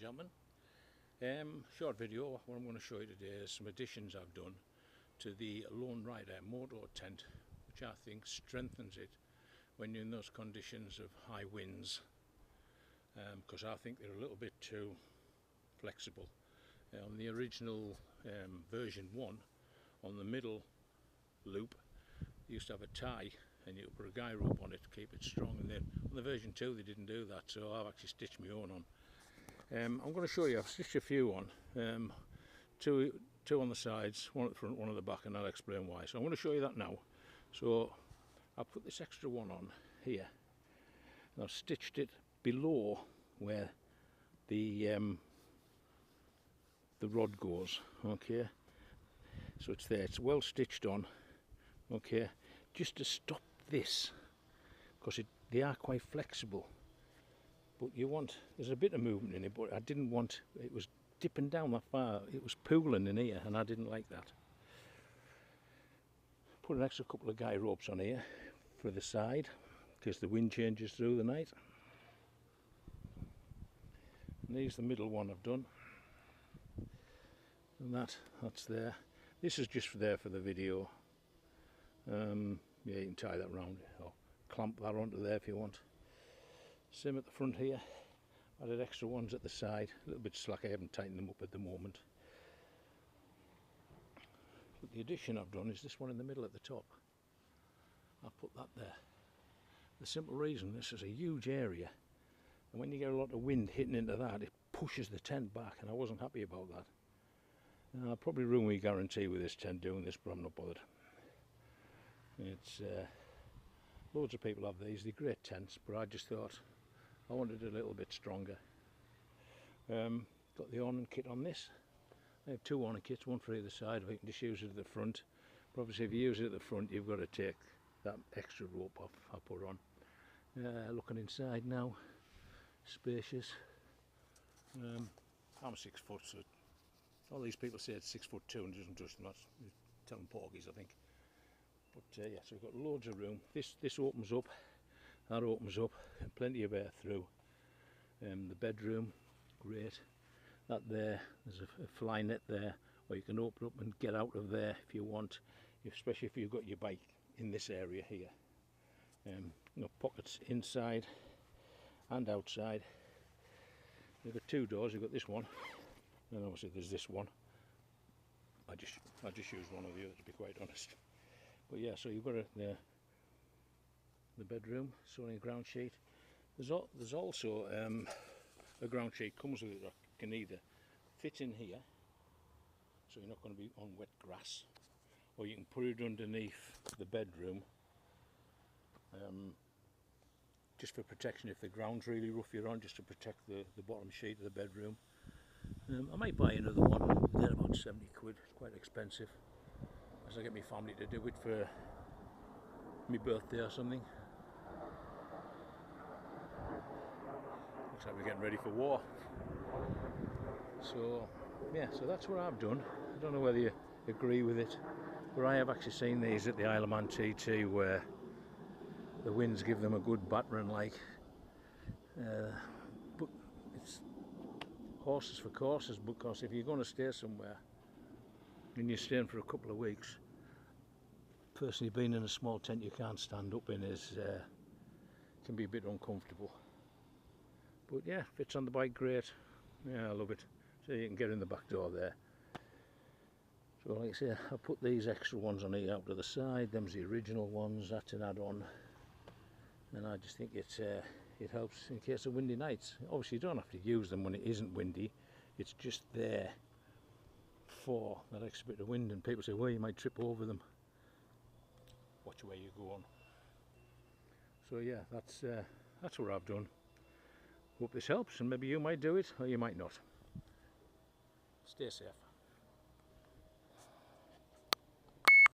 gentlemen. Short video. What I'm going to show you today is some additions I've done to the Lone Rider Moto tent, which I think strengthens it when you're in those conditions of high winds, because I think they're a little bit too flexible. On the original version 1, on the middle loop, you used to have a tie and you put a guy rope on it to keep it strong, and then on the version 2 they didn't do that, so I've actually stitched my own on. I'm going to show you, I've stitched a few on, two on the sides, one at the front, one at the back, and I'll explain why. So I'm going to show you that now. So I'll put this extra one on here, and I've stitched it below where the rod goes, okay, so it's there, it's well stitched on, okay, just to stop this, because they are quite flexible, but there's a bit of movement in it, but I didn't want, it was dipping down that far, it was pooling in here, and I didn't like that. Put an extra couple of guy ropes on here for the side, in case the wind changes through the night. And here's the middle one I've done, and that's there. This is just there for the video. Yeah, you can tie that round or clamp that onto there if you want. Same at the front here. Added extra ones at the side, a little bit slack, I haven't tightened them up at the moment. But the addition I've done is this one in the middle at the top. I've put that there. The simple reason, this is a huge area, and when you get a lot of wind hitting into that, it pushes the tent back, and I wasn't happy about that. I'll probably ruin my guarantee with this tent doing this, but I'm not bothered. It's loads of people have these, they're great tents, but I just thought I wanted it a little bit stronger. Got the awning kit on this. I have two awning kits, one for either side, or you can just use it at the front. But obviously if you use it at the front, you've got to take that extra rope off I put on. Looking inside now, spacious. I'm 6 foot, so all these people say it's 6'2" and it doesn't touch them. That's telling porgies, I think. But yeah, so we've got loads of room. This opens up, that opens up, and plenty of air through. The bedroom, great. That there's a fly net there, or you can open up and get out of there if you want, especially if you've got your bike in this area here. You know, pockets inside and outside. You've got two doors. You've got this one, and obviously there's this one. I just used one or the other, to be quite honest. But yeah, so you've got the bedroom, sewing ground sheet. There's also a ground sheet comes with it that can either fit in here, so you're not going to be on wet grass, or you can put it underneath the bedroom, just for protection if the ground's really rough you're on, just to protect the bottom sheet of the bedroom. I might buy another one. They're about 70 quid, it's quite expensive, as I get my family to do it for my birthday or something. Looks like we're getting ready for war. So yeah, so that's what I've done. I don't know whether you agree with it, but I have actually seen these at the Isle of Man TT where the winds give them a good battering, like, but it's horses for courses, because if you're going to stay somewhere and you're staying for a couple of weeks, personally being in a small tent you can't stand up in can be a bit uncomfortable. But yeah, fits on the bike great. Yeah, I love it. So you can get in the back door there. So like I say, I put these extra ones on here out to the side. Them's the original ones, that's an add-on. And I just think it helps in case of windy nights. Obviously you don't have to use them when it isn't windy. It's just there for that extra bit of wind, and people say, well, you might trip over them. Watch where you go on. So yeah, that's what I've done. Hope this helps, and maybe you might do it or you might not. Stay safe.